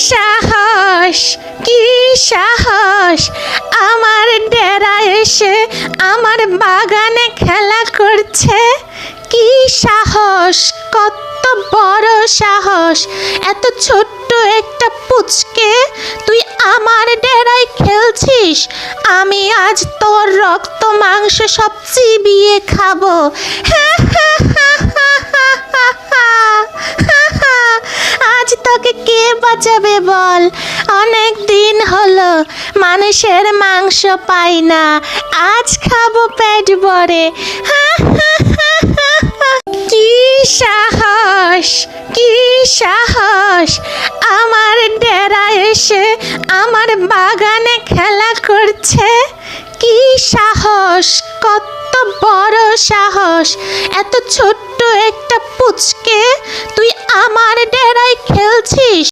সাহস, কি সাহস আমার ডেরায় এসে আমার বাগানে খেলা করছে। কি সাহস, কত বড় সাহস, এত ছোট্ট একটা পুচকে তুই আমার ডেরায় খেলছিস। আমি আজ তোর রক্ত মাংস সব চিবিয়ে খাবো। আজ তোকে কে বাঁচাবে বল? অনেক দিন হলো মানুষের মাংস পাই না, আজ খাবো পেট ভরে। কি সাহস, কি সাহস আমার ডেরায় এসে আমার বাগানে খেলা করছে। কি সাহস, কত বড় সাহস, এত ছোট্ট একটা পুচকে তুই আমার ডেরায় খেলছিস।